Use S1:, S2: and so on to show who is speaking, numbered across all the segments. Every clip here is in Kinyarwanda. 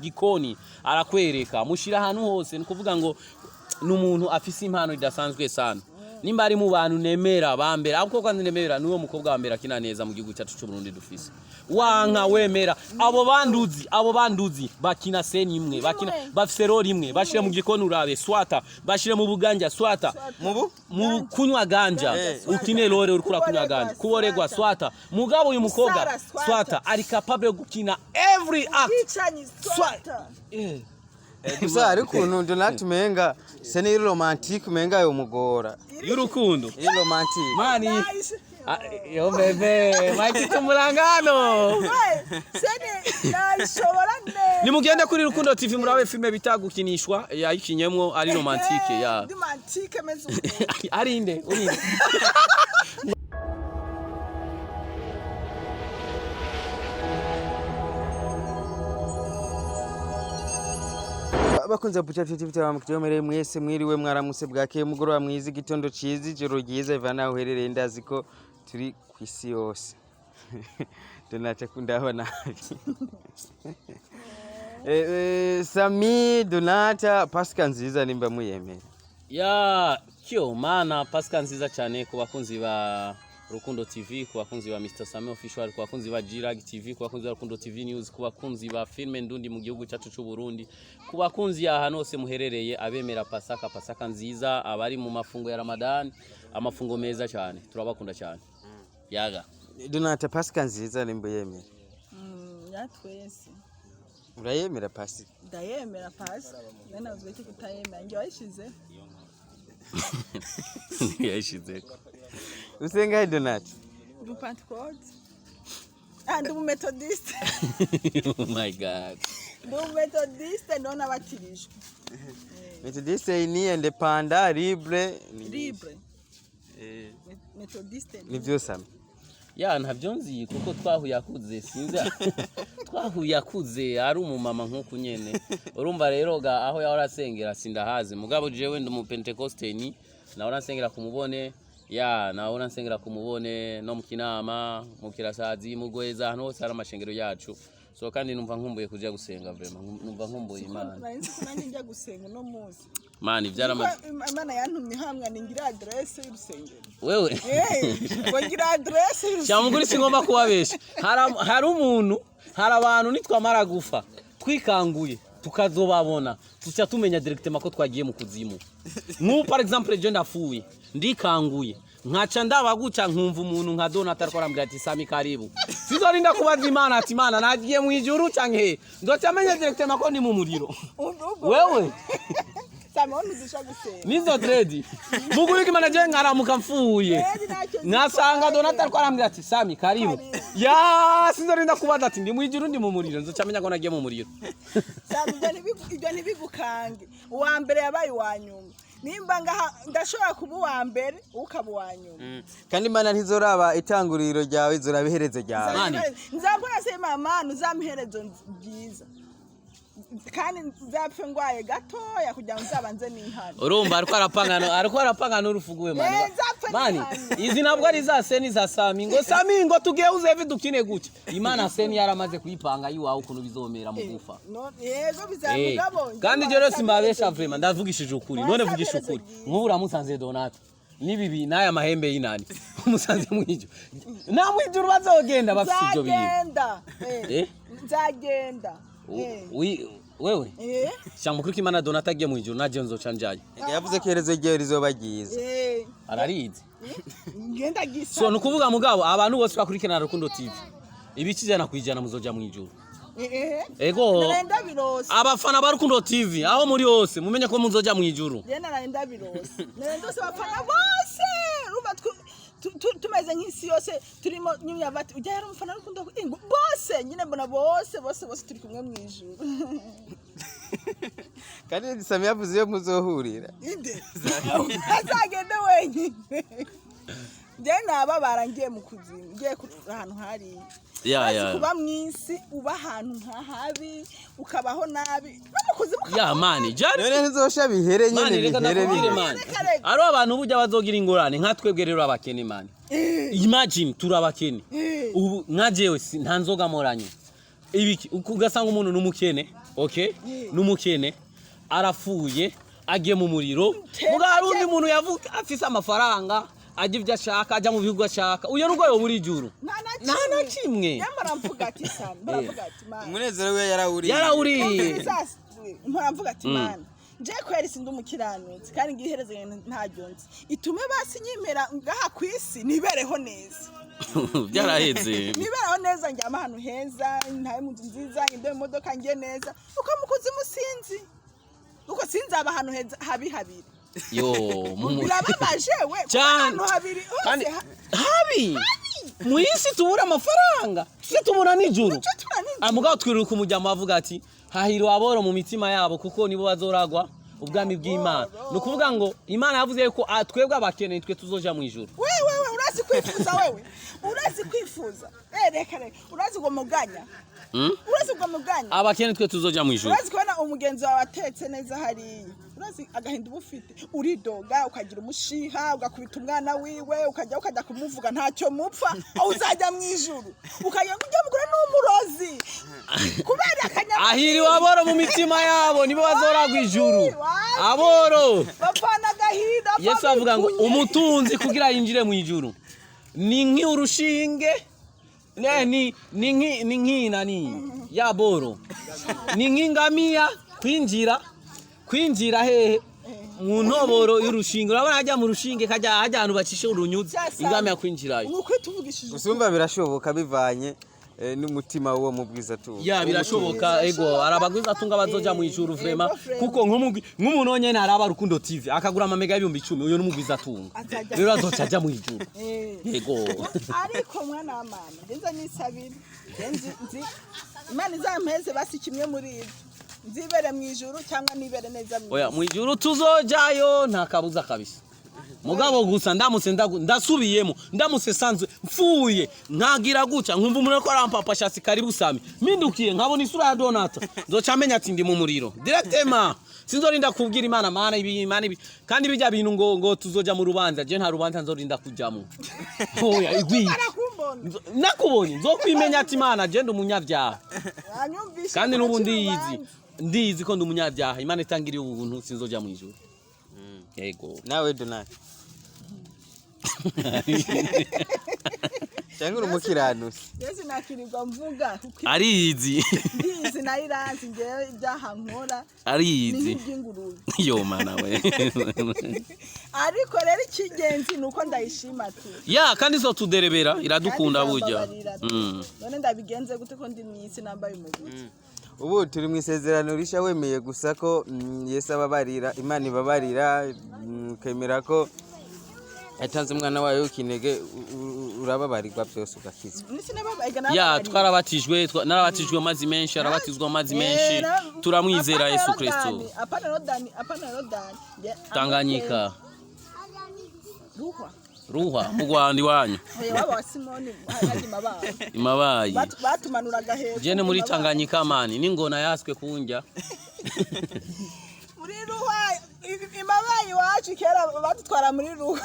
S1: gikoni arakwereka mushira ahantu hose nukuvuga ngo numuntu afise impano idasanzwe sana nimba ari mu bantu nemera bambera ahubwo kandi nemera niwe mukobwa wambera kina neza mu gihugu cyacu cyo Burundi dufise wanka wemera abo banduzi bakina seni imwe bakina bafise role imwe bashire mu gikoni urabe swata bashire mu buganja swata mu kunywa ganja ukine role uri kura kunywa ganja kuboregwa swata mugabo uyu mukobwa swata ari capable gukina every act swata
S2: gusa ariko ukuntu natumenga seni romantique menga yo mugora
S1: y'urukundo
S2: romantique
S1: mani yo bebe makito mulangano
S3: seni nashobora ne
S1: nimugende kuri Rukundo TV murabe filme bitagukinishwa yayikinyemwo ari romantique ya
S3: romantique mezo
S1: ari inde urinde
S2: bakunze buca TV bamukiyomere mwese mwiriwe mwaramuse bwake mugoroba mwiza gitondo ciza ijoro ryiza ivana uherereye ndazi ko turi kwisi yose donacha kundaba nabi Sammy Donata Pascal nziza nimba muyemera
S1: ya kyo mana Pascal nziza cyane ku bakunzi ba Rukundo TV, ku bakunzi ba Mr. Sammy Official, ku bakunzi ba Girag TV, ku bakunzi ba Rukundo TV News, ku bakunzi ba filme ndundi mu gihugu cyacu cy'u Burundi, ku bakunzi ya hano hose muherereye abemera Pasaka nziza, abari mu mafungo ya Ramadan, amafungo meza cyane. Turabakunda cyane. Yaga.
S2: Donata Pascal nziza nimba yemera.
S3: Yatwese.
S2: Urayemera Pascal?
S3: Ndayemera Pascal. Nanazwe cyo kutayemera ngiye wayishize.
S1: Yashize.
S2: Usenga Donata?
S3: Du Pentecote. And du Methodist.
S1: Oh my God.
S3: Du Methodist nona batirijwe.
S2: Methodist ni independant libre.
S3: Methodist.
S2: Ni byose.
S1: Ya ntavyo nzi kuko twahuyakuze sinza twahuyakuze ari umumama nkuko nyene urumva rero ga aho yahora asengera sindahaze mugabo jewe ndi mu Pentecosteni naona nsengera kumubone ya naona nsengera kumubone no mukinama mu kirasazi mu gweza hano hose ari amashengero yacu so kandi numva nkumbuye kuja gusenga vraiment numva nkumbuye Imana
S3: nanjye njya gusenga no muzi
S1: mani byaramaze
S3: Imana yantumye hamwe ningira adresse y'urusengero
S1: wewe
S3: ngira adresse y'urusengero
S1: cyamuguri singomba kubabesha hari umuntu hari abantu nitwamara gufa twikanguye tukazobabona tuca tumenya directement ko twagiye mu kuzimu par exemple je ndafuye ndikanguye nkaca ndabaguca nkumva umuntu nka Donata ariko arambwira ati Sammy karibu sizorinda kubaza Imana ati Imana nagiye mu ijuru canke ndoca menya directement ko ndi mu muriro wewe
S3: Sammy onuzisha gusenga
S1: nizo trade muguri kimana je nkaramuka mfuye nasanga Donata ariko arambwira ati Sammy karibu ya sizorinda kubaza ati ndi mu ijuru ndi mu muriro nzoca menya ko nagiye mu muriro
S3: Sammy ibyo ntibigukange uwa mbere yabaye wanyuma nimba ndashobora kuba uwa mbere ukaba uwanyuma
S2: kandi Imana ntizoraba itanguriro ryawe zorabihereze ryawe
S3: nzakora se mama nuzamherezo byiza kandi nzapfe ngwaye gatoya kugira ngo nzabanze n'inkana
S1: urumva ariko arapanga urufuguwe mani izi nabwo ari za seni za Sammy ngo Sammy ngo tugiye uzevi dukine gute Imana seni yaramaze kuyipanga yiwawe ukuntu bizomera mu gufa
S3: yego bizamugabo
S1: kandi je rose mbabesha vraiment ndavugishije ukuri none vugisha ukuri nkura musanze Donata nibibi naya mahembe y'inani umusanze mwijyo namwijuru bazogenda bafite ibyo bibi
S3: nzagenda
S1: wewe cyamukuru kimana Donata agiye mu ijuru naje nzoca njaye
S2: yavuze ko herezo giye rizobagize
S1: ararize
S3: ngenda gisa
S1: so nukuvuga mugabo abantu bose bakurikirana Rukundo TV ibikijana kwijana muzoja mu ijuru ego abafana ba Rukundo TV aho muri hose mumenye ko muzoja mu ijuru
S3: yena narenda birose ndose abafana bose ruba tumeze nk'isi yose turimo nyumya bati ujya yari umufana Rukundo bose nyine mbona bose turi kumwe mu ijuru
S2: kandi Sammy yavuze yo muzohurira
S3: inde azagende wenyine je naba barangiye mu kuzimu ngiye ahantu hari kuba mwisi uba ahantu nkahabi ukabaho nabi
S1: ya mani jari
S2: none ntizosha bihere nyine bihere
S1: mani aro abantu bujya bazogira ingorane nka twebwe rero abakene mani imagine turabakene ubu nkajewe nta nzoga moranye ibiki ugasanga umuntu numukene okay n'umukene arafuye agiye mu muriro muga hari undi muntu yavuga afise amafaranga ajya ivyo ashaka ajya mu bihugu ashaka uyo rugo yo muri juru nta kimwe
S3: yamara mvuga ati sana baravuga ati mana
S2: umunezero we
S1: yarawuriye
S3: mvuga ati mana nje kweri sindi umukiranutsi kandi ngihereze ntajonze itume basi nyimera ngaha kwisi nibereho neza
S1: byaraheze
S3: nibereho neza njyama ahantu heza ntaye mu nzu nziza inde imodoka ngiye neza uko mukuzi musinzi uko sinzi aba ahantu heza habiri
S1: yo
S3: birababaje we
S1: ahantu habiri kandi habi muisi tubura amafaranga tse tubura n'ijuru amugabo twiruka umujyamo avuga ati hahiro aboro mu mitima yabo kuko nibo bazoragwa ubwami bw'Imana no kuvuga ngo Imana yavuze ko twebwe abakene twe tuzoja mu ijuru
S3: wewe urazi kwifuza wewe urazi kwifuza reka urazi ngo muganya urazi ngo muganya
S1: abakene twe tuzoja mu ijuru
S3: urazi kubona umugenzi wawe atetse neza hari urazi agahinda ubufite uridoga ukagira umushiha ugakubita umwana wiwe ukajya kumuvuga ntacyo mupfa aho uzajya mu ijuru ukajya kujya mugura n'umurozi kubera akanya
S1: ahiriwe aboro mu mitima yabo nibo bazoragwa ijuru aboro
S3: bapana gahinda
S1: Yesu avuga ngo umutunzi kugira yinjire mu ijuru ni nk'urushinge ni nk'ina ya boro ni nk'ingamiya kwinjira hehe mu ntoboro y'urushinge urabona hajya mu rushinge kajya ahantu bacishe urunyuzi ingamiya kwinjirayo
S2: usumba birashoboka bivanye n'umutima wo mubwiza tu
S1: ya birashoboka ego arabagwiza tunga bazoja mu ijuru vrema kuko nk'umuntu onyene araba rukundo TV akagura amamega y'ibihumbi 10 uyo n'umugwiza tunga rero azocaja mu ijuru ego
S3: ariko mwana wa mama ngenza nisabira nzi Imana izampeze basi kimwe muri ibyo nzibere mu ijuru cyangwa nibere neza
S1: oya mu ijuru tuzojayo nta kabuza kabisa mugabo gusa ndasubiyemo ndamuse sanzwe mfuye nkagira guca nkumva umuntu ko arampapa shasi karibu sami mindukiye nkabona isura ya Donata nzocamenya ati ndi mu muriro directement sinzorinda kubwira Imana ibi kandi bijya bintu ngo tuzoja mu rubanza je nta rubanza nzorinda kujamo oya igwi nakubonye nzokwimenya ati Imana je ndi umunyabyaha kandi nubundi ndizi ko ndi umunyabyaha Imana itangiriye ubuntu sinzoja mu ijuru yego
S2: nawe Donata cyangwa umukiranutsi
S3: Yesu nakirirwa mvuga
S1: arizi
S3: ndizi nariranzi ngewe ibyaha nkora
S1: arizi yo mana we
S3: ariko rero ikigenzi nuko ndayishima tu
S1: ya kandi zo tuderebera iradukunda burya
S3: none ndabigenze gute ko ndi mwisi nambaye umugwi
S2: ubu turi mu isezerano risha wemeye gusa ko Yesu ababarira Imana ibabarira ukemera ko yatanze umwana wawe ukinege urababarirwa byose ugakizwa
S1: ya twarabatijwe narabatijwe amazi menshi arabatizwa amazi menshi turamwizera Yesu Kristo
S3: apana rodani
S1: Tanganyika ruhwa mu Rwanda iwanyu
S3: waba wa Simoni hadi
S1: imabayi
S3: batumanuraga hejuru
S1: jene muri Tanganyika mani ningona yaswe kunjya
S3: muri ruhwa imabayi wacu kera batutwara muri ruhwa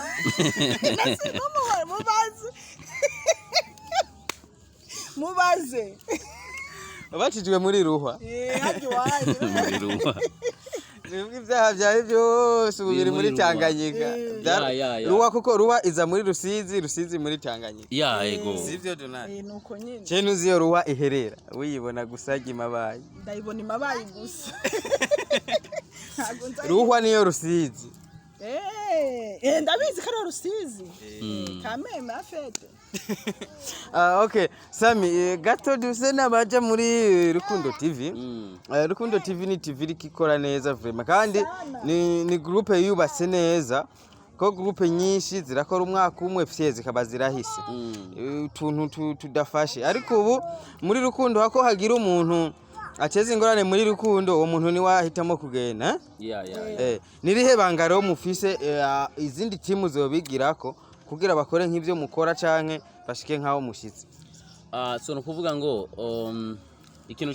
S3: mubaze
S2: batijwe muri ruhwa
S3: hadi waje
S2: muri ruhwa nibwo ibyaha byawe byose ubiri muri Tanganyika ruwa kuko ruwa iza muri rusizi muri Tanganyika
S1: ya ego
S2: sivyo Donata
S3: nuko nyine
S2: cyene uziyo ruwa iherera uyibona gusaga imabayi
S3: ndayibona imabayi gusa
S2: ruhwa niyo rusizi
S3: ndabizi ko rusizi kameme afete
S2: okay Sammy gato duse nabaje muri Rukundo TV Rukundo TV ni TV ikora neza vraiment kandi ni groupe yubatse neza ko groupe nyinshi zirakora umwaka umwe FCZ zikaba zirahise utuntu tudafashe ariko ubu muri Rukundo hako hagira umuntu aceze ingorane muri Rukundo uwo muntu ni wahitamo kugenda nirihe bangaro mufise izindi timu zobigirako kugira bakore nk'ivyo mukora canke bashike nkaho mushitse
S1: so no kuvuga ngo ikintu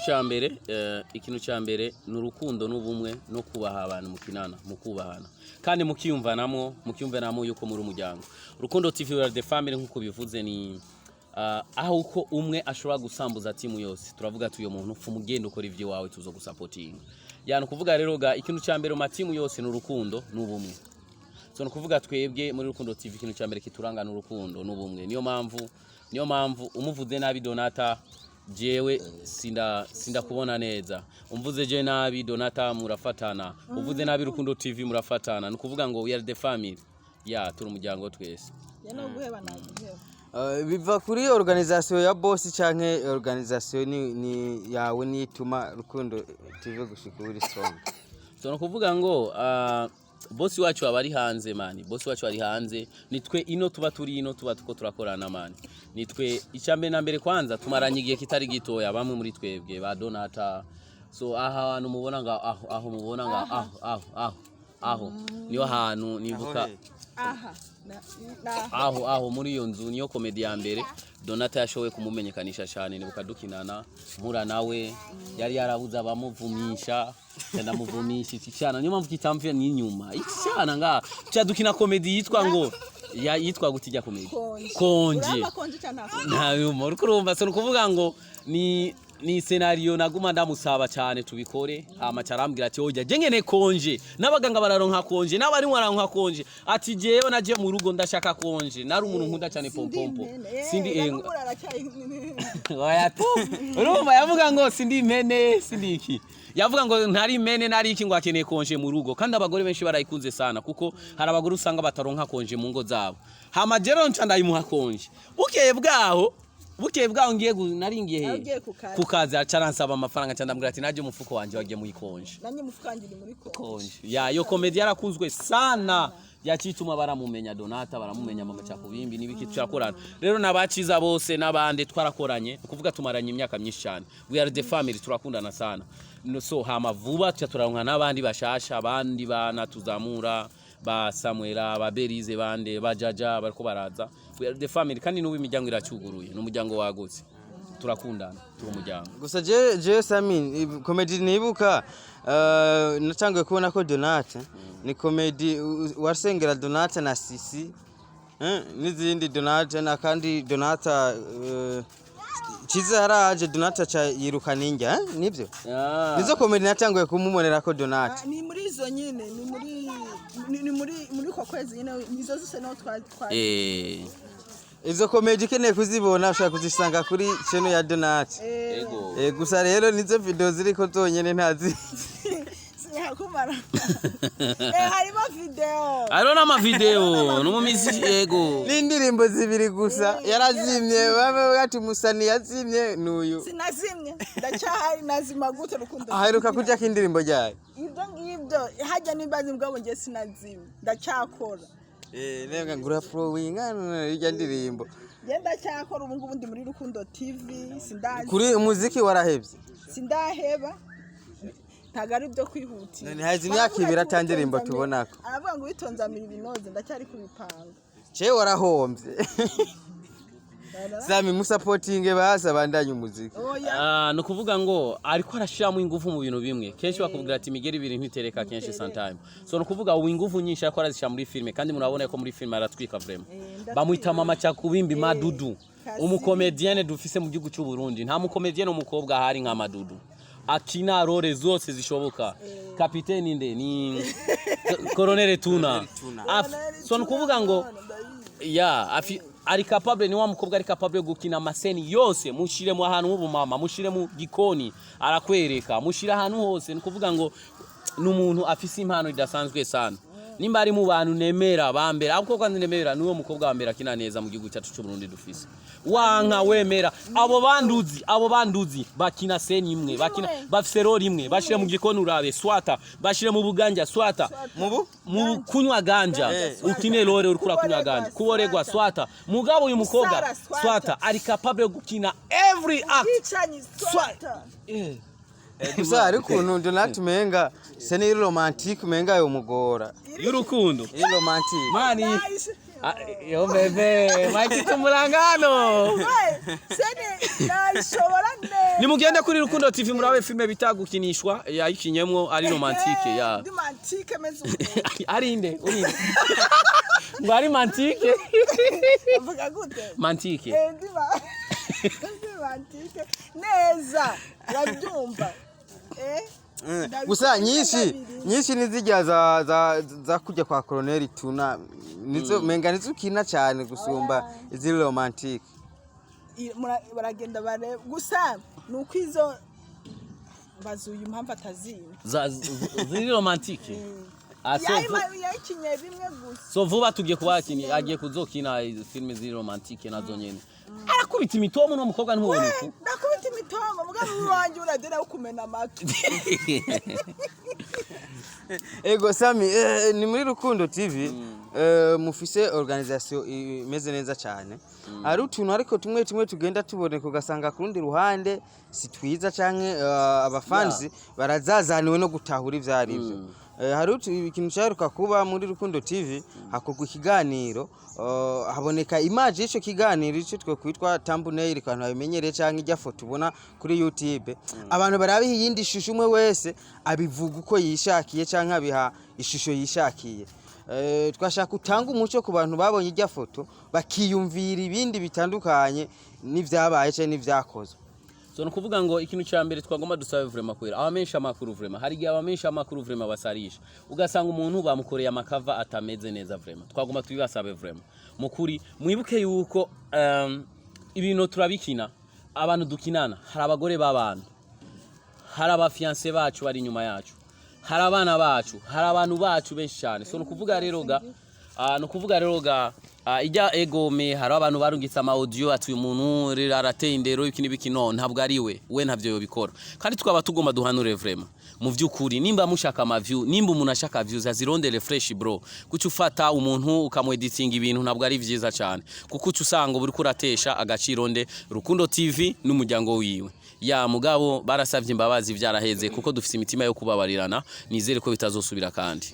S1: cya mbere ni urukundo n'ubumwe no kubaha abantu mukubahana kandi mukiyumvanamo yuko muri umuryango Rukundo TV wa the family nkuko bivuze ni aho uko umwe ashobora gusambuza timu yose turavuga tuyo muntu fumugenda ukora ivyo wawe tuzo gusupporting yani kuvuga rero ga ikintu cya mbere mu timu yose n'urukundo n'ubumwe so no kuvuga twebwe muri Rukundo TV ikintu cya mbere kituranga n'urukundo n'ubumwe niyo mpamvu umuvuze nabi Donata jewe sinda kubona neza umvuze je nabi Donata murafatana uvuze nabi Rukundo TV murafatana no kuvuga ngo we are the family turi umuryango twese
S3: yana guheba na guheba
S2: biva kuri organisation ya boss canke organisation ni yawe nituma Rukundo TV gushika uri strong
S1: so no kuvuga ngo boss wacu abari hanze mani boss wacu ari hanze nitwe ino tuba turi ino tuba tuko turakorana mani nitwe icambe na mbere kwanza tumaranye igihe kitari gitoya bamwe muri twebwe ba Donata so ahantu mubona nga aho mubona nga aho niyo hantu nibuka aho muri iyo nzu niyo komedi ya mbere Donata yashowe kumumenyekanisha cyane nibuka dukinana mpura nawe yari yarabuza abamuvumisha cyane muvumisha cyane niyo mpamvu kitamvye ni nyuma cyane nga dukina komedi yitwa ngo yitwa gutijya komedi konje nta humor kurumva so kuvuga ngo ni scenario naguma ndamusaba cyane tubikore amacarambira ati oja jengene konje nabaganga bararonka konje nabari mwaranka konje ati jewe naje mu rugo ndashaka konje nari umuntu nkunda cyane pompompo sindi oya tu urumva yavuga ngo sindi impene sindi iki yavuga ngo ntari impene nari iki ngo akeneye konje mu rugo kandi abagore benshi barayikunze sana kuko hari abagore usanga bataronka konje mu ngo zabo hama jero nca ndayimuha konje bukeye bwaho ngiye naringiye kukaza acaransaba amafaranga cyane ndambwira ati naje umufuko wanje wagiye mu ikonje
S3: nanye umufuko wanje ni muri konje
S1: yo komedi yarakunzwe sana yakituma baramumenya Donata baramumenya mama cyakubimbi nibiki turakorana rero nabaciza bose nabande twarakoranye kuvuga tumaranye imyaka myinshi cyane we are the family turakundana sana so hama vuba turaronka nabandi bashasha abandi bana tuzamura ba Samuela ba Berize bande bajaja bariko baraza we are the family kandi n'ubu imiryango iracuguruye n'umuryango wagutse turakundana turi umuryango
S2: gusa je Sammy comedy nibuka natangiye kubona ko Donata ni comedy wasengera Donata na Sisi n'izindi Donata na kandi Donata ciza haraje Donata cha yirukaninja nibyo nizo comedy natangiye kumumonera ko Donata
S3: ni muri izo nyine ni muri kwa kwezi nyine nizo zose no
S2: izo comedy kene kuzibona ushaka kuzisanga kuri channel ya Donata gusa rero nizo video ziriko zonyene ntazi
S3: kumara harimo video
S1: arona video no mumisi yego
S2: n'indirimbo zibiri gusa yarazimye bamwe bati musani yazimye nuyu
S3: sinazimye ndacyahari nazima gute Rukundo
S2: aheruka kujya kindirimbo ryaye
S3: ibyo hajya nibazi mbwabo ngiye sinazimye ndacyakora
S2: nenga ngura flowing irya ndirimbo
S3: genda cyakora ubu ngubu ndi muri Rukundo TV sindazi
S2: kuri umuziki warahebye
S3: sindaheba tagari byo kwihutira
S2: none hazi imyaka ibiri atandirimbo tubonako
S3: aravuga ngo witonzamira ibinoze ndacyari kubipanga
S2: je warahombye Sammy musupporting baza bandanye umuziki
S1: no kuvuga ngo ariko arashiramo ingufu mu bintu bimwe kenshi bakubwira ati migeri ibiri ntitereka kenshi sometime so no kuvuga ingufu nyinshi akora zisha muri filme kandi murabona ko muri filme aratwika vraiment bamwita mama cyakubimbi madudu umukomedienne dufise mu gihugu cy'u Burundi nta mukomedienne umukobwa hari nka Madudu akina role zose zishoboka kapiteni nde ni Colonel Tuna so no kuvuga ngo ari capable ni wa mukobwa ari capable gukina amaseni yose mushire mu ahantu h'ubumama mushire mu gikoni arakwereka mushire ahantu hose ni kuvuga ngo n'umuntu afise impano idasanzwe sana nimba ari mu bantu nemera bambere ahubwo kandi nemera niwo mukobwa wambere akina neza mu gihugu cyacu cy'u Burundi dufise wanka wemera abo banduzi bakina seni imwe bakina bafise role imwe bashire mu gikoni urabe swata bashire mu buganja swata mu kunywa ganja ukine role uri kura kunywa ganja kuboregwa swata mugabo uyu mukobwa swata ari capable gukina every act swata
S2: gusa ariko Donata menga seni romantique menga yo mugora
S1: y'urukundo
S2: romantique
S1: mani yo bebe maki tumurangano
S3: seni nashobora ne
S1: ni mugenda kuri Rukundo TV murabe filme bitagukinishwa yayikinyemwo ari romantique
S3: romantique mezo
S1: ari inde ngo ari mantike
S3: avuga gute
S1: mantike
S3: ndi mantike neza urabyumva
S2: gusa nyinshi nizijya za kujya kwa Colonel Tuna nizo menga nizo ukina cyane gusumba izi romantic
S3: baragenda bare gusa nuko izo bazuye impamvu atazina
S1: ziri romantike
S3: yakinye bimwe gusa
S1: so vuba tugiye kubakini agiye kuzokina filme ziri romantike nazo nyene arakubita imitomo no mukobwa ntubone uko
S3: ndakubita imitomo mugabo wanjye uradera ukumena amatwi
S2: ego Sammy ni muri Rukundo TV mufise organisation imeze neza cyane ari utuntu ariko tumwe tugenda tuboneka ugasanga ku rundi ruhande si twiza canke abafanzi barazazaniwe no gutahura ivyari byo hari ikintu cyaruka kuba muri Rukundo TV hakogwa ikiganiro haboneka image y'ico kiganiro ico twe kwitwa thumbnail kantu babimenyereye canke ijya foto ubona kuri YouTube abantu barabiha iyindi shusho umwe wese abivuga uko yishakiye canke abiha ishusho yishakiye twashaka utanga umuco ku bantu babonye ijya foto bakiyumvira ibindi bitandukanye n'ivyabaye cyane n'ivyakozwe
S1: so nukuvuga ngo ikintu cya mbere twagomba dusabe vraiment kwera abamesha makuru vraiment hari gihe abamesha makuru vraiment basarisha ugasanga umuntu bamukoreye amakava atameze neza vraiment twagomba tubibasabe vraiment mukuri mwibuke yuko ibintu turabikina abantu dukinana hari abagore b'abantu hari abafiance bacu bari inyuma yacu hari abana bacu hari abantu bacu benshi cyane so nukuvuga rero ga ijya egome hari abantu barungitse ama audio ati uyu muntu arateye indero iki nibikino ntabwo ari we ntabyo yobikora kandi twaba tugomba duhanure vraiment mu vyukuri nimba mushaka ama view nimba umuntu ashaka views azirondere fresh bro kuki ufata umuntu ukamweditinga ibintu ntabwo ari vyiza cyane kuko usanga buri kuratesha agaciro nde Rukundo TV n'umuryango wiwe ya mugabo barasavye imbabazi vyaraheze kuko dufise imitima yo kubabarirana nizere ko bitazosubira kandi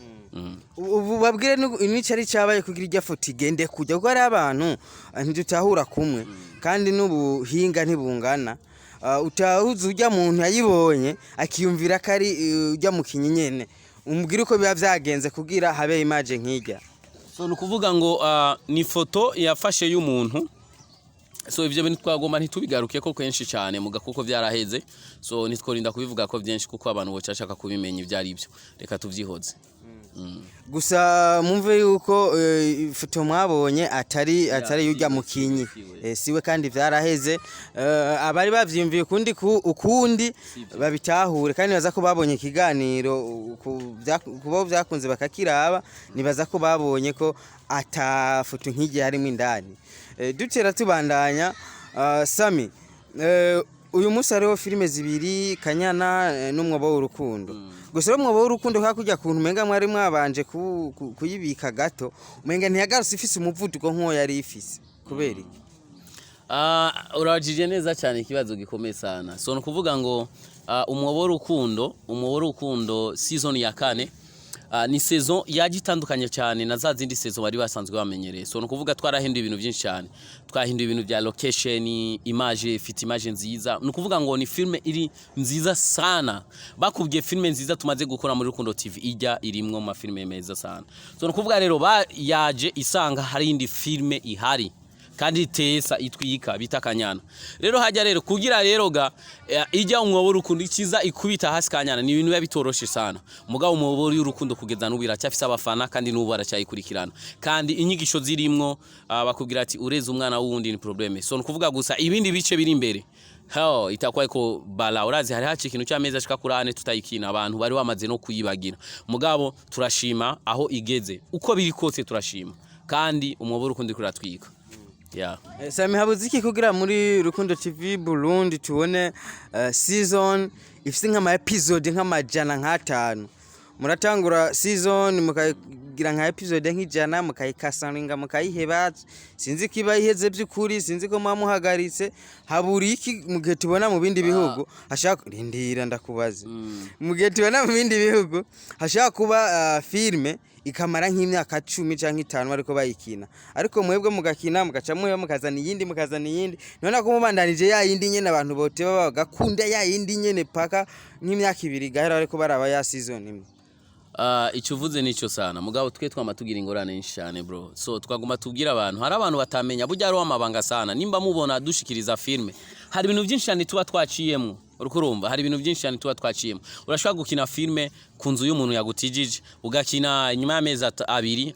S2: ubu babwire n'icyo ari cyabaye kugira ijya foto igende kujya kuko ari abantu ntidutahura kumwe kandi n'ubuhinga ntibungana utahuza ujya muntu yayibonye akiyumvira ko ari ujya mu kinyinyene umubwire uko biba byagenze kugira habe image nk'ijya
S1: so nukuvuga ngo ni foto yafashe y'umuntu so ivyo bintu twagomba ntitubigaruke ko kenshi cyane muga kuko byaraheze so nitworinda kubivuga ko byinshi kuko abantu bocashaka kubimenya ivyari byo reka tuvyihoze
S2: gusa mumve yuko ifoto mwabonye atari yujya mu kinyi siwe kandi byaraheze abari bavyimviye ukundi babitahure kandi baza ko babonye ikiganiro kubo byakunze bakakiraba nibaza ko babonye ko atafoto nk'igihe harimo indani dutera tubandanya Sammy uyu munsi hariho filime zibiri Kanyana n'umwobo w'urukundo gusa umwobo w'urukundo hakujya kuntu umenga mwari mwabanje kuyibika gato umenga ntiyagarutse ifise umuvuduko nk'uwo yari ifise kubera iki
S1: urajije neza cyane ikibazo gikomeye sana so nukuvuga ngo umwobo w'urukundo season ya 4 ni saison yagitandukanye cyane na za zindi saison bari basanzwe bamenyereye so nukuvuga twarahinduye ibintu byinshi cyane twahinduye ibintu bya location image fit image nziza nukuvuga ngo ni filme iri nziza sana bakubwiye filme nziza tumaze gukora muri Rukundo TV ijya irimwo ma filme meza sana so nukuvuga rero yaje isanga hari indi filme ihari kandi tesa itwika bita Kanyana rero hajya rero kugira rero ga ijya umwobo w'urukundo ciza ikubita hasi Kanyana ni ibintu bitoroshe sana mugabo umwobo w'urukundo kugeza n'ubira cyafise abafana kandi n'ubu aracyayikurikirana kandi inyigisho zirimwo bakubwira ati ureze umwana wundi ni probleme so nukuvuga gusa ibindi bice biri imbere itakuwa iko bala urazi hari haci ikintu cy'ameza ashika kurane tutayikina abantu bari bamaze no kuyibagira mugabo turashima aho igeze uko biri kose turashima kandi umwobo w'urukundo kuratwika
S2: Sammy habuze iki kugira muri Rukundo TV Burundi tubone season ifite nk'ama episode nk'amajana nk'atanu muratangura season mukagira nka episode nk'ijana mukayikasaninga mukayiheba sinzi kiba iheze by'ukuri sinzi ko mwamuhagaritse haburi iki mugihe tubona mu bindi bihugu hashaka rindira ndakubaza mugihe tubona mu bindi bihugu hashaka kuba filme ikamara nk'imyaka 10 canke 5 ariko bayikina ariko mwebwe mugakina mugacamwe mukazana iyindi none ko mubandanije ya yindi nyene abantu bote bagakunda ya yindi nyene paka nk'imyaka 2 gahera ariko baraba ya season imwe
S1: icyo uvuze nicyo sana mugabo twe twamatugira ingorane nyinshi cyane bro so twaguma tubwira abantu hari abantu batamenya burya ari amabanga sana nimba mubona dushikiriza filme hari ibintu byinshi cyane tuba twaciyemo urukurumva hari ibintu byinshi cyane tuba twaciyemo urashobora gukina filme ku nzu y'umuntu yagutijije ugakina nyuma y'amezi 2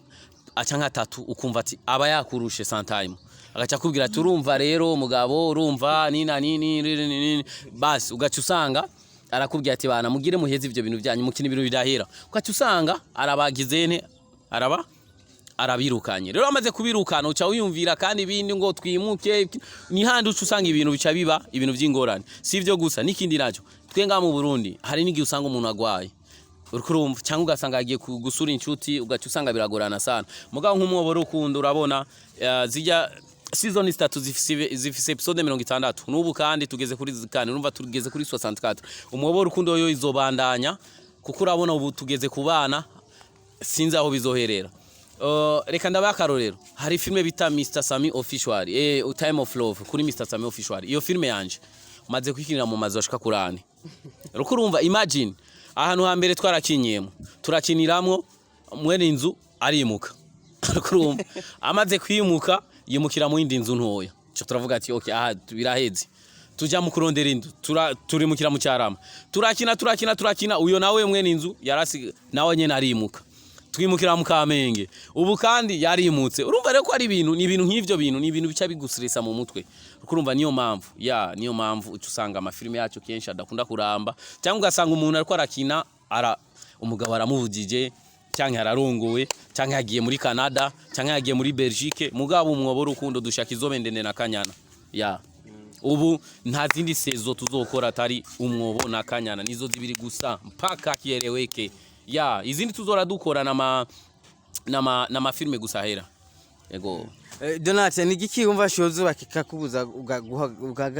S1: acanka 3 ukumva ati aba yakurushe sometime agaca kubwira ati urumva rero mugabo urumva nini basi ugaca usanga arakubwira ati bana mugire muheze ivyo bintu byanyu mukina ibintu bidahera ugaca usanga arabagize arabirukanye rero amaze kubirukana uca wiyumvira kandi ibindi ngo twimuke ni handi uca usanga ibintu bica biba ibintu by'ingorane si ivyo gusa nikindi nacyo twenga mu Burundi hari n'igihe usanga umuntu agwaye urukurumva cyangwa ugasanga agiye gusura inshuti ugaca usanga biragorana sana mugabo nk'umwobo rukundo urabona zijya season 3 zifise episode 60 nubu kandi tugeze kuri zikane urumva tugeze kuri 64 umwobo rukundo yo izobandanya kuko urabona ubu tugeze kubana sinzi aho bizoherera reka ndabakarorero hari filme bita Mr Sammy Official Time of Love kuri Mr Sammy Official iyo filme yanje maze kwikinira mu mazi ashika kurane rukurumva imagine ahantu hambere twarakinyemo turakiniramwo mwene inzu arimuka rukurumva amaze kwimuka yimukira mu indi nzu ntoya cyo turavuga ati okay aha biraheze tuja mu kurondera inzu turimukira mu cyarama turakina uyo nawe mwene inzu yarasi nawe nyene arimuka twimukira mu Kamenge ubu kandi yarimutse urumva rero ko ari ibintu ni ibintu nk'ivyo bintu ni ibintu bica bigusirisa mu mutwe urumva niyo mpamvu ucusanga amafilme yacu kenshi adakunda kuramba cyangwa ugasanga umuntu ariko arakina umugabo aramuvugije cyangwa ararongowe cyangwa yagiye muri Canada cyangwa yagiye muri Belgique mugabo umwobo rukundo dushaka izobendene na Kanyana ubu nta zindi sezo tuzokora atari umwobo na Kanyana nizo zibiri gusa mpaka kieleweke izindi tuzora dukora na filme gusa hera yego
S2: Donate ni giki umva shozo bakikakubuza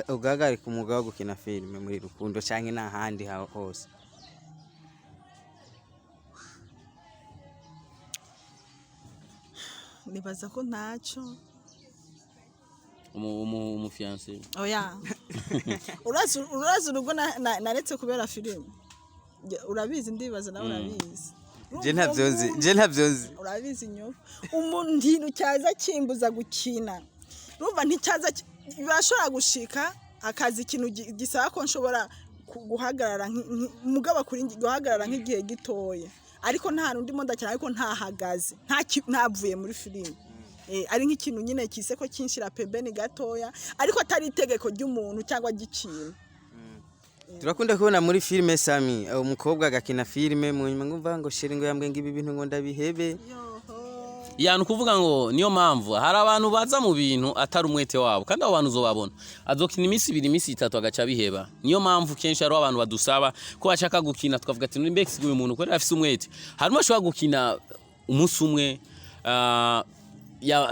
S2: ugahagarika umugabo wo gukina filme muri rukundo cyangwa n'ahandi hose
S3: nibaza ko ntacyo
S1: umufiance
S3: oya urazi urugo naretse kubera filime urabizi ndibaza nawe urabizi
S2: je ntavyonzi
S3: urabizi nyo umuntu cyaza kimbuza gukina urumva nticyaza bashobora gushika akazi ikintu gisaba ko nshobora guhagarara mugaba kuri guhagarara nk'igihe gitoye ariko nta nundi ndakira ariko ntahagaze ntavuye muri filime ari nk'ikintu nyine kise ko kinshira pebeni gatoya ariko atari itegeko ry'umuntu cyangwa gikintu
S2: turakunda kubona muri filme Sammy umukobwa agakina filme mu nyuma ngumva ngo shiringo yambwe ngibi bintu ngo ndabihebe
S1: kuvuga ngo niyo mpamvu hari abantu baza mu bintu atari umwete wabo kandi abo bantu uzobabona azokina imisi 2 imisi 3 agaca biheba niyo mpamvu kenshi ari abantu badusaba ko bashaka gukina twavuga ati nimbex uyu muntu kwera afise umwete harimo ashobora gukina umunsi umwe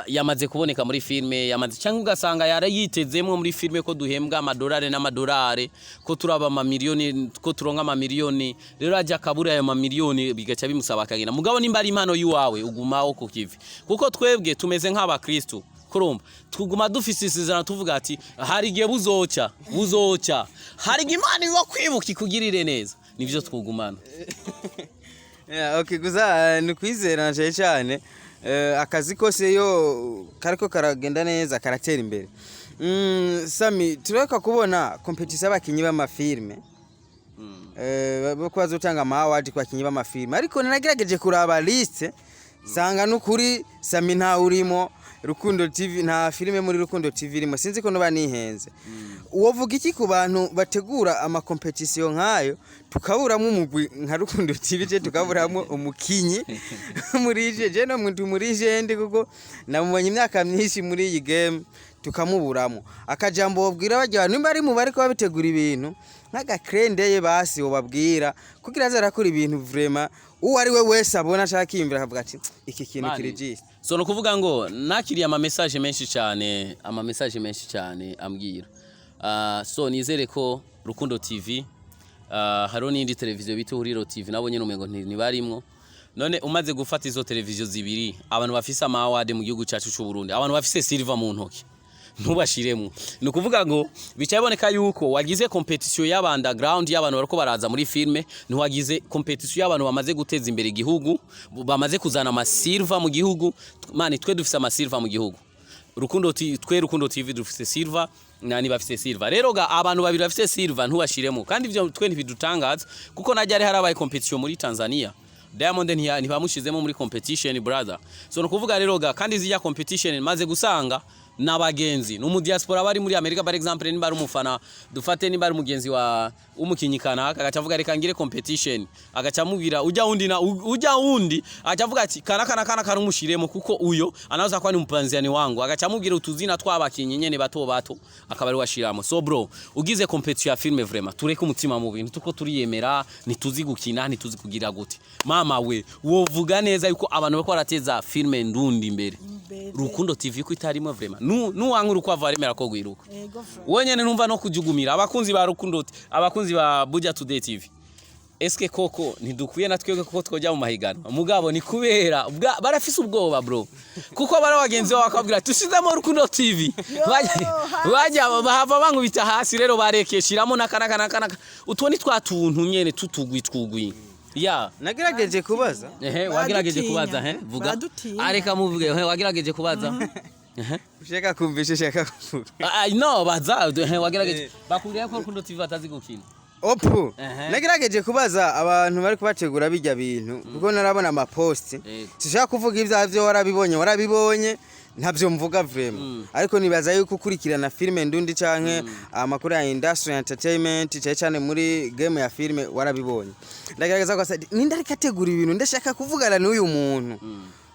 S1: yamaze kuboneka muri filme yamaze cyangwa ugasanga yarayitezemo muri filme ko duhembwa amadolari ko turaba amamiliyoni ko turonka amamiliyoni rero ajya kabura ayo mamiliyoni bigaca bimusaba akagenda mugabo nimba ari impano y'uwawe ugumaho ku kivi kuko twebwe tumeze nk'abakristo kurumva tuguma dufise isezerano tuvuga ati hari igihe buzoca hari imana yo kwibuka ikugirire neza nivyo twugumana
S2: okay guza nukwizera cyane akazi kose yo kariko karagenda neza karatera imbere Sammy tureka kubona competition abakinyi b'amafilme bako bazotanga award kwa kinyi b'amafilme ariko nagerageje kuraba liste sanga nukuri Sammy nta urimo Rukundo TV nta filme muri Rukundo TV irimo sinzi ko no banihenze uwovuga iki ku bantu bategura ama competition nkayo tukaburamo umugwi nka Rukundo TV je tukaburamo umukinyi muri je no muntu muri je ndi kuko namubonye imyaka myinshi muri iyi game tukamuburamo akajambo wabwira bajya nimba ari mu bariko babitegura ibintu nkaga krendeye basi ubabwira kugira azarakora ibintu vraiment uwo ari we wese abona ashaka imvira akavuga ati iki kintu kirigiste
S1: so no kuvuga ngo nakiriye ama message menshi cyane ambwira so nizere ko Rukundo TV haro n'indi televiziyo bita Huriro TV nabo nyene umengo ntibarimwo none umaze gufata izo televiziyo zibiri abantu bafise ama award mu gihugu cyacu cy'u Burundi abantu bafise silver mu ntoki ntubashiremo ni ukuvuga ngo bicaboneka yuko wagize competition y'abandground y'abantu bariko baraza muri filme ntiwagize competition y'abantu bamaze guteza imbere igihugu bamaze kuzana amasilva mu gihugu mani twe dufise amasilva mu gihugu Rukundo TV dufise silva nani bafise silva rero ga abantu babiri bafise silva ntubashiremo kandi ivyo twe ntibidutangaza kuko najya harabaye competition muri Tanzania Diamond ntibamushizemo muri competition brother so no kuvuga rero ga kandi zijya competition maze gusanga n'abagenzi no mu diaspora bari muri America par exemple ni bari umufana dufate ni bari mugenzi wa umukinyi kanaka agacavuga reka ngire competition agacamubwira ujya undi acavuga ati kana karumushiremo kuko uyo anaza kwa ni mpanziani wangu agacamubwira utuzina twabakinyi nyene bato akabari washiramo so bro ugize competition ya filme vraiment tureke umutima mu bintu tuko turiyemera nituzi gukina nituzi kugira gute mama we wovuga neza yuko abantu bako barateza filme ndundi imbere Rukundo TV ko itarimo vraiment nuwankuru kwa varemera ko gwiruka wenyene numva no kujugumira abakunzi ba Rukundo abakunzi ba Buja Today TV eske koko ntidukwiye natwege koko twoja mu mahiganwa mugabo ni kubera barafise ubwoba bro kuko bara bagenzi babo bakabwira tushizemo Rukundo TV bajya bahava bankubita hasi rero barekeshiramo nakana utwo ni twatuntu nyene tutugwi ya
S2: nagerageje kubaza
S1: wagerageje kubaza vuga areka muvuge wagerageje kubaza
S2: ushaka kumvisha shaka kuvuga
S1: no baza wagerageje bakubwira ko Rukundo TV atazi gukina
S2: opu nagerageje kubaza abantu bari kubategura bijya bintu kuko narabona ama post sishaka kuvuga ivyo warabibonye ntabyo mvuga vraiment ariko nibaza yuko ukurikirana filme ndundi canke amakuru ya industry entertainment cyane muri game ya filme warabibonye ndagerageza ko ninde ari kategura ibintu ndashaka kuvugana n'uyu muntu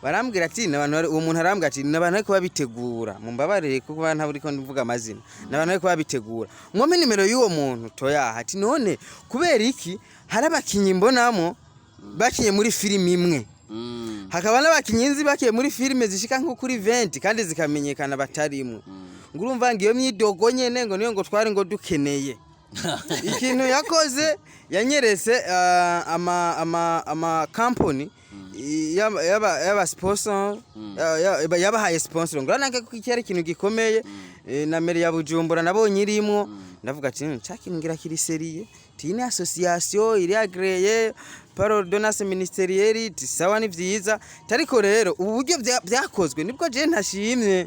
S2: barambwira ati nabantu uwo muntu arambwira ati nabantu ariko babitegura mumbabarire kuko abantu buriko ndivuga amazina nabantu ariko babitegura mwome nimero y'uwo muntu toya ati none kubera iki hari abakinyi mbonamo bakinye muri filime imwe hakaba n'abakinyi bakiye muri filime zishika nko kuri 20 kandi zikamenyekana batarimo ngurumva ngiyo myidogo nyene ngo niyo ngo twari ngo dukeneye ikintu yakoze yanyerese ama company yaba sponsor yabahaye sponsor ngo nange ko ikere ikintu gikomeye na meri ya Bujumbura nabonye irimo ndavuga ati ncakingira kiri serie tine association iri agreye par ordonnance ministérielle tisawa ni vyiza tariko rero uburyo byakozwe nibwo je ntashimye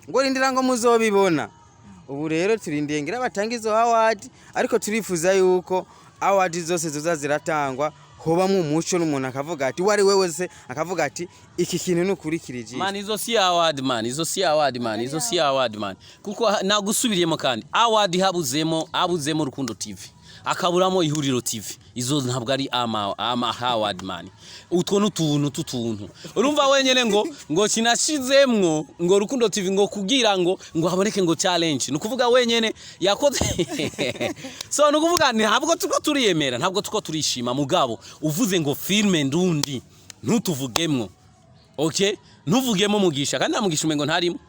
S2: ngo rindira ngo muzobibona ubu rero turindiye ngira batangizo award ariko turifuza yuko award zose ziratangwa hoba mu muco n'umuntu akavuga ati wari wewe se akavuga ati iki kintu nukurikirije
S1: man izo si award man kuko nagusubiriyemo kandi award habuzemo Rukundo TV akaburamo ihuriro TV izo ntabwo ari ama Howard man utwo n'utuntu urumva wenyene ngo kinashizemwo ngo Rukundo TV ngo kugira ngo haboneke ngo challenge nukuvuga wenyene yakoze so nukuvuga ntabwo tuko turiyemera ntabwo tuko turishima mugabo uvuze ngo filme ndundi ntutuvugemwo okay ntuvugemo mugisha kandi namugisha umengo ntarimo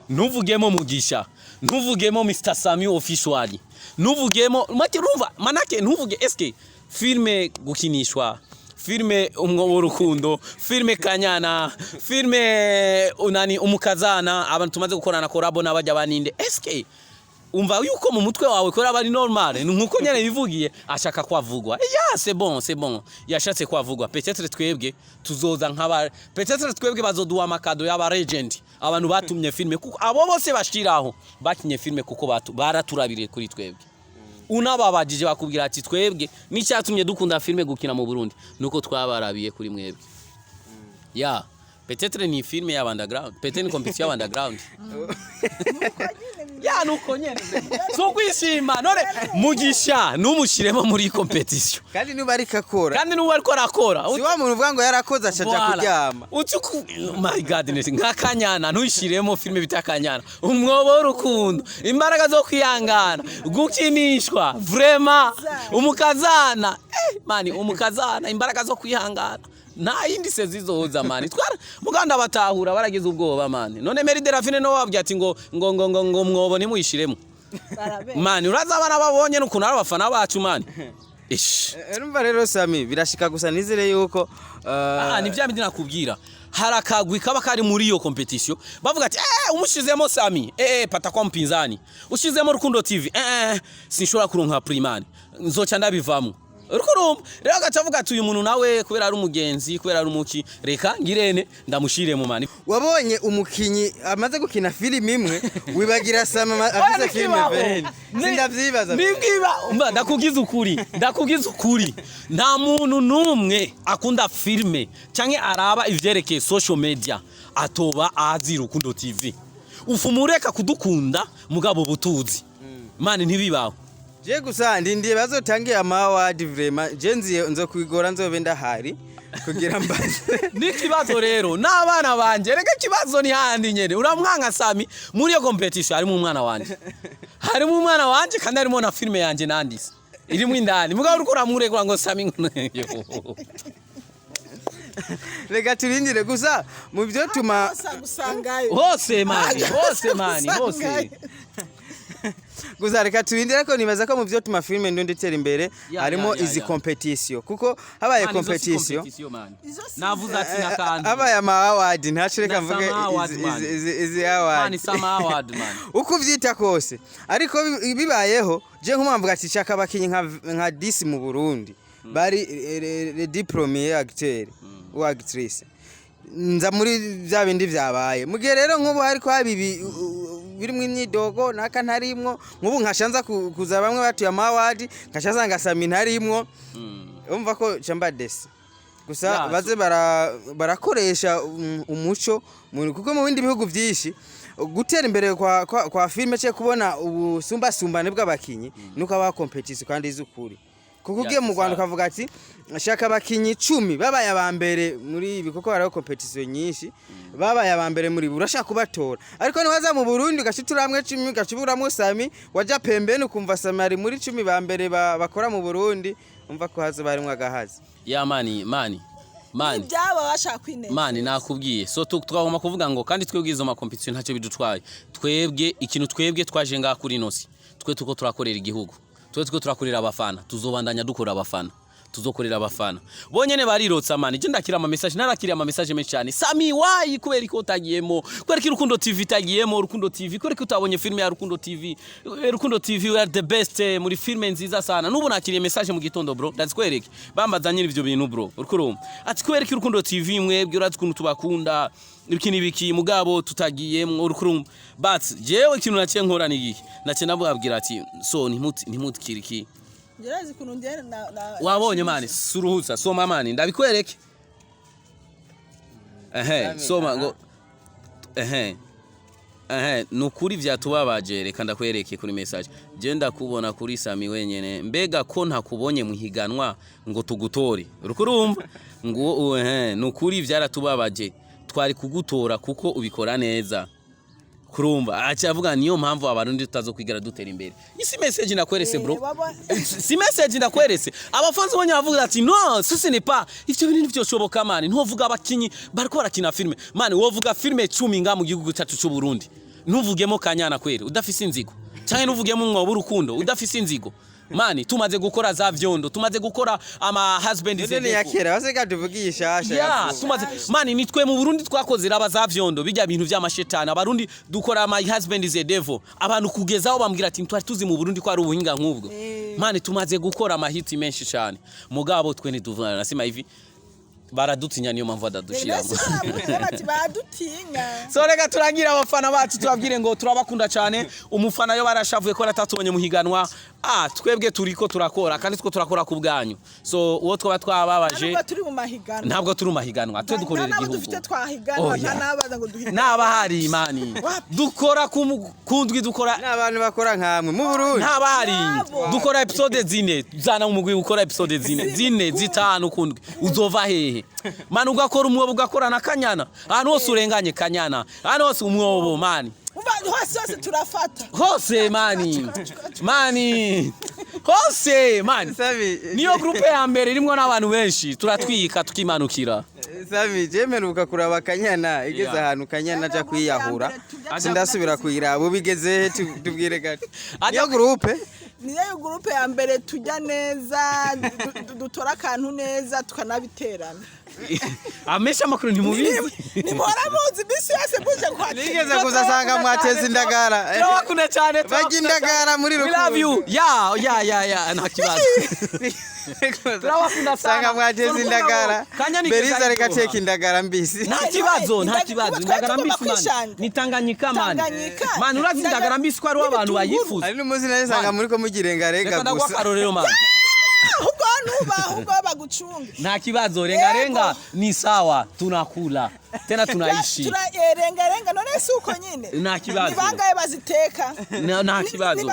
S1: ntuvugemo mugisha ntuvugemo Mr Sammy official nuvugemo make rumva manake ntuvuge eske filme gukinishwa filme Rukundo filme Kanyana filme unani umukazana abantu tumaze gukorana collab n'abajya baninde eske umva yuko mu mutwe wawe ko abari normal nkuko nyene bivugiye ashaka kwavugwa ya c'est bon yashatse kwavugwa peut-être twebwe tuzoza nk'aba peut-être twebwe bazoduha amakado y'aba legend abantu batumye filme kuko abo bose bashiraho bakinye filme kuko baraturabiriye kuri twebwe unababajije bakubwira ati twebwe n'icyatumye dukunda filme gukina mu Burundi nuko twabarabiye kuri mwebwe ya peut-être ni filme ya underground peut-être ni competition ya underground ya nuko nyene so kwishima none mugisha numushiremo muri competition
S2: kandi nuba ariko akora
S1: si
S2: wa muntu uvuga ngo yarakoze acaca kuryama
S1: utuku my godness nka Kanyana ntushiremo filme bita Kanyana umwobo Rukundo imbaraga zo kwihangana gukinishwa vraiment umukazana mani umukazana imbaraga zo kwihangana na indi sezizoza mani twara muganda batahura baragize ubwoba mani none Meri Delphine no wabwiye ati ngo mwobo ni muyishiremo mani uraza abana babonye n'ukuntu ari abafana bacu mani
S2: Urumva rero Sammy birashika gusa nizere yuko
S1: ni bya bindi nakubwira harakagwi kaba kari muri iyo competition bavuga ati umushizemo Sammy pata kwa mpinzani ushizemo Rukundo TV sinshobora kuronka primani nzoca ndabivamo Rukundo rero gacavuga ati uyu muntu nawe kubera ari umugenzi kubera ari umuki reka ngirene ndamushire mu mani
S2: wabonye umukinyi amaze gukina film imwe wibagira Sammy afise film ben sindavyibaza
S1: nibwiba ndakugiza ukuri nta muntu numwe akunda filme canke araba ivyerekeye social media atoba azi Rukundo TV ufumureka kudukunda mugabo butuzi mani ntibibaho
S2: je gusa ndindiye bazotangiye amaward vraiment je nziye nzo kwigora nzobe ndahari kugira mbaze
S1: nikibazo rero n'abana banje reka kibazo ni handi nyene uramwanga Sammy muri yo competition harimo umwana wanje kandi harimo na filme yanje nandise irimo indani mugabo uriko uramureka ngo Sammy
S2: reka turindire gusa mu byo tuma
S1: hose mani
S2: gusa reka turindire ko nibaza ko mu byo tuma filme ndo ndetera imbere harimo izi competition kuko habaye competition
S1: navuze ati nakandi
S2: habaye award ntacu reka mvuge izi award
S1: mani sama award man
S2: uko vyita kose ariko bibayeho je nkumamvuga ati chaka bakinyi nka 10 mu Burundi bari les diplômés acteurs ou actrices nza muri bya bindi byabaye mugihe rero nk'ubu hariko habibi birimo imyidogo naka ntarimwo nk'ubu nkashanza kuza bamwe batuye amawadi nkashazanga Sammy ntarimwo umva ko chamba desi gusa baze barakoresha umuco kuko mu bindi bihugu byinshi gutera imbere kwa filme cyo kubona ubusumbasumbane bw'abakinyi nuko aba competition kandi izukuri kuko ugiye mu Rwanda ukavuga ati shaka abakinyi 10 babaye abambere muri ibikoko baraho competition nyinshi babaye abambere muri urashaka kubatora ariko ni waza mu Burundi gashitura hamwe 10 gaciburamo Sammy waja pembeni ukumva Sammy ari muri 10 bambere bakora mu Burundi umva ko hazo barimwe agahazi
S1: ya mani
S3: Ivyabo bashaka kwineza
S1: mani nakubwiye so twagomba kuvuga ngo kandi twebwizo ma competition ntacyo bidutwaye twebwe twaje nga kuri nosi tuko turakorera igihugu tuko turakorera abafana tuzobandanya dukora abafana tuzokorera abafana bonyene barirotsa mani je ndakira ama message narakira ama message menshi cyane Sammy why kubera iko tagiyemo kubera ki Rukundo TV tagiyemo Rukundo TV kubera ki utabonye filme ya Rukundo TV we are the best muri filme nziza sana nubu nakiriye message mu gitondo bro ndazikwereke bambazanye ivyo bintu bro urukurum ati kubera ki Rukundo TV mwebwe urazi kuntu tubakunda ibiki mugabo tutagiyemo urukurum but jewe ikintu naciye nkora nigi naciye nababwira ati so ntimutkiriki
S3: Jerazi kunundera na
S1: wabonye mani suruhusa soma mani ndabikwereke soma ngo nukuri vyatubabaje reka ndakwereke kuri message je ndakubona kuri Sammy wenyene mbega ko ntakubonye muhiganwa ngo tugutore urukurumva ngo nukuri vyaratubabaje twari kugutora kuko ubikora neza kurumva achavuga niyo mpamvu abarundi tutazokwigera dutera imbere isi message nakwerese bro si message nakwerese abafanzi bonye bavuga ati no sisi ne pa ivyo bintu byo shoboka mani ntuvuga abakinyi bariko barakina filme mani wovuga filme 10 nga mu gihugu cyacu cyo Burundi ntuvugemo Kanyana kwere udafise inzigo cyane ntuvugemo umwobo urukundo udafise inzigo mani tumaze gukora za vyondo tumaze gukora ama husband is
S2: a yakera baseka tuvugisha
S1: tumaze mani nitwe mu Burundi twakoze raba za vyondo bijya bintu by'amashetani abarundi dukora ama husband is a devil abantu kugezaho bambwira ati twari tuzi mu Burundi ko ari ubuhinga nk'ubwo mani tumaze gukora ama hit menshi cyane mugabo twe ntituvana nasema hivi baradutinya niyo mpamvu badadushiramo so rega turangira abafana bacu tubabwire ngo turabakunda cyane umufana yo barashavuye ko ratatubonye muhiganwa twebwe turiko turakora kandi two turakora ku bwanyu so uwo twa twababaje ntabwo turi mu mahiganwa twe dukorera igihugu
S3: dufite twahiganwa nabaza ngo duhiganwa
S1: nabahari imani dukora kundwi dukora
S2: nabantu bakora nkamwe mu Burundi
S1: ntabahari dukora episode zine zana umugwi ukora episode zine zitanu kundwi uzova hehe mani ugakora umwobo ugakora na Kanyana ahantu hose urenganye Kanyana ahantu hose umwobo mani
S3: hose turafata
S1: hose mani hose mani niyo groupe ya mbere irimo n'abantu benshi turatwika tukimanukira
S2: Sammy jemeruka kuraba Kanyana igeze ahantu Kanyana aja kwiyahura sindasubira kuyiraba ubigeze tubwire gato niyo groupe
S3: niyo groupe ya mbere tujya neza dutora akantu neza tukanabiterana.
S1: Amesha amakuru ntimubizi.
S3: Nimora muzi bisi yose buje kwa.
S2: Nigeze kuzasanga mwateza indagara.
S1: Turakunda cyane
S2: Bajya indagara muri rukundo.
S1: We love you. Ya nta kibazo. Turakunda
S2: sanga mwateza indagara. Beriza reka ceka indagara mbisi.
S1: Nta kibazo indagara mbisi man. Nitanganyika man. Man urazi indagara mbisi ko ari abantu bayifuza.
S2: Ari n'umuzi nari sanga muri ko mugirengarenga gusa.
S1: Reka rero man.
S3: Ahubwo bagucunga.
S1: Nta kibazo renga ni sawa tunakula. Tena tunaishi.
S3: Renga none si uko nyine.
S1: Nta kibazo.
S3: Nibangaye baziteka.
S1: Nta kibazo.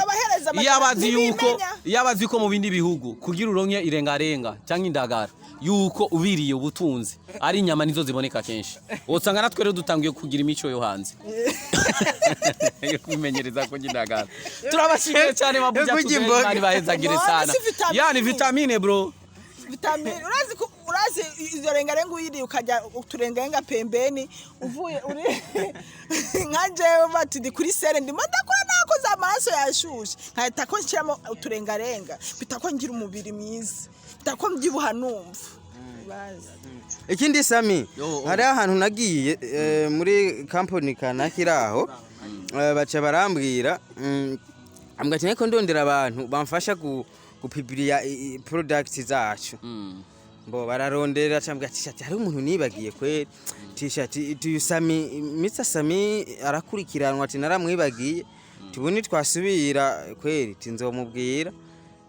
S1: Yabazi ko mu bindi bihugu kugira uronke irenga cyangwa indagara yuko ubiriye ubutunzi ari inyama nizo ziboneka kenshi. Wosanga natwe rero dutangiye kugira imico yo hanze. Yo kwimenyereza ko indagara. Turabashimiye cyane babuja tugende bahezagire sana. Yani vitamine bro. Vitamine
S3: urazi izo renga uyiri ukajya uturenga pembeni uvuye uri nkanje bati ndi kuri sere ndimo ndakora nako za maraso yashushe nkahita ko nshyiramo uturenga bitako ngira umubiri mwiza bitako mbyibuha numva.
S2: Ikindi Sami hari ahantu nagiye muri company kanakiraho baca barambwira ambwatine ko ndondera abantu bamfasha gupibiria products zacu. Bo bararondera cyambwa t-shirt hari umuntu nibagiye kwe t-shirt tuyusami Mr Sami arakurikiranwa ati naramwibagiye tubuni twasubira kweri tinzomubwira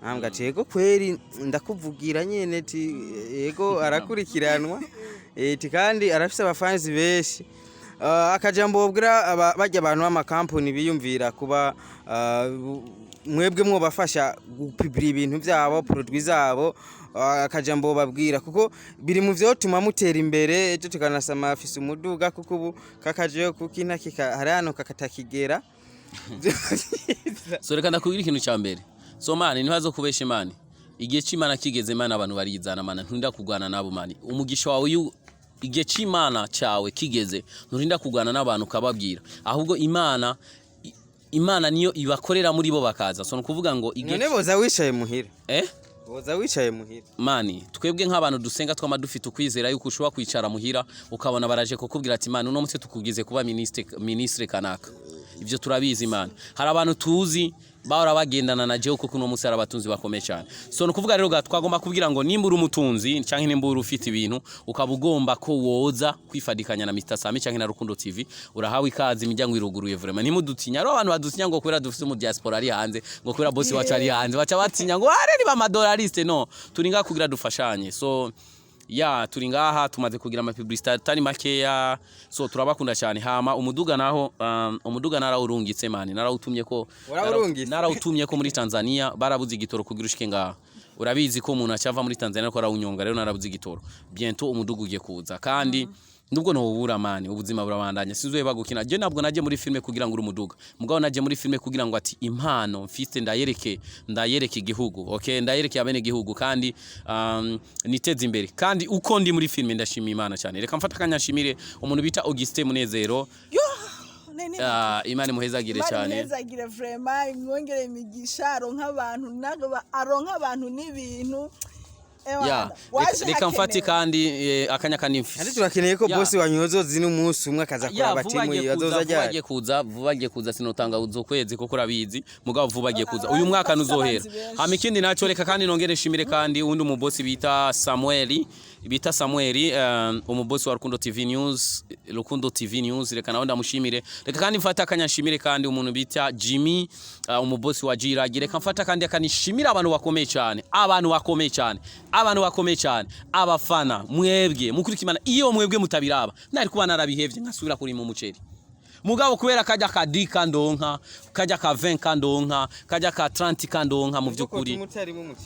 S2: ambwa cego kweri ndakuvugira nyene ti yego arakurikiranwa eti kandi arafise abafanzi beshi akajambo bwira bajya abantu b'amakampani biyumvira kuba mwebwe mwo bafasha gupibira ibintu byabo produits zabo akajambo babwira kuko biri mu byo tuma mutera imbere ejo tukanasama afise umuduga kuko ubu kakaje kukina hari hano kakatakigera.
S1: So reka ndakugira ikintu cya mbere so mani ntibazo kubesha imana igihe cy'Imana kigeze mana abantu barizana mana nturinda kugwana nabo mani umugisha wawe igihe cy'Imana cyawe kigeze nturinda kugwana n'abantu kababwira ahubwo Imana niyo ibakorera muri bo bakaza so nukuvuga ngo
S2: none boza wicaye muhira boza wicaye muhira
S1: mani twebwe nk'abantu dusenga twama dufite ukwizera yuko ushobora kwicara muhira ukabona baraje kukubwira ati Imana uno mutse tukugize kuba ministre kanaka ivyo turabizi Imana hari abantu tuzi bahora bagendana na jewe kuko uno munsi arabatunzi bakomeye cyane so nukuvuga rero twagomba kubwira ngo nimbura umutunzi canke nimbura ufite ibintu ukabugomba ko woza kwifadikanya na Mr Sami canke na Rukundo TV urahawe ikazi imiryango iruguruye vraiment nimudutinya ro abantu badutinya ngo kubera dufite mu diaspora ari hanze ngo kubera boss wacu ari hanze baca batinya ngo ari ba madolariste no turinga kugira dufashanye so ya turingaha tumaze kugira ama publicité tani makeya so turabakunda cyane hama umuduga narawurungitse mani narawutumye ko muri Tanzania barabuze igitoro kugira ushike ngaha urabizi ko umuntu acava muri Tanzania ko arawunyonga rero narabuze igitoro bientôt umuduga ugiye kuza kandi nubwo no ubura mani ubuzima burabandanya sizwe bagukina je nabwo naje muri filme kugira ngo urumuduga mugabo naje muri filme kugira ngo ati impano mfite ndayereke igihugu okay ndayereke abene igihugu kandi niteze imbere kandi uko ndi muri filme ndashima Imana cyane reka mfata kanyashimire umuntu bita Augustin Munezero Imana muhezagire cyane
S3: muhezagire vraiment imwongere imigisha aronka abantu n'ibintu
S1: reka mfati kandi akanya kanimfi
S2: ari turakeneye ko boss wanyozo zino umunsi umwe akaza kora batimu yazoza
S1: jya vuba kuza sinotanga uzokwezi kuko urabizi mugabo vuba giye kuza uyu mwaka nuzohera hama ikindi naco reka kandi nongere shimire kandi undi umubosi bita Samuel umubosi wa Rukundo TV News reka nawe ndamushimire reka kandi mfata akanya shimire kandi umuntu bita Jimmy umubosi wa Jiragi reka mfata kandi akanishimira abantu bakomeye cyane abafana mwebwe mukurikimana iyo mwebwe mutabiraba nari kuba narabihevye nkasubira kuri mu muceri mugabo kubera kajya ka 10 kandonka kajya ka 20 kandonka kajya ka 30 kandonka mu byukuri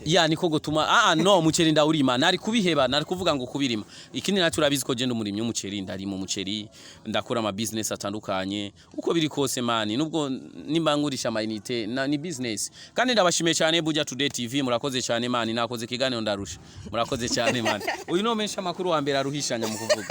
S1: ya niko gutuma no muceri ndawurima nari kubiheba nari kuvuga ngo kubirima ikindi nacu urabizi ko je ndumurimye umuceri ndari mu muceri ndakora ama business atandukanye uko biri kose mani nubwo nimbangurisha amayinite ni business kandi ndabashimiye cyane Buja Today TV murakoze cyane mani nakoze kiganiro ndarusha murakoze cyane mani uyu no mesha makuru wa mbere aruhishanya mu kuvuga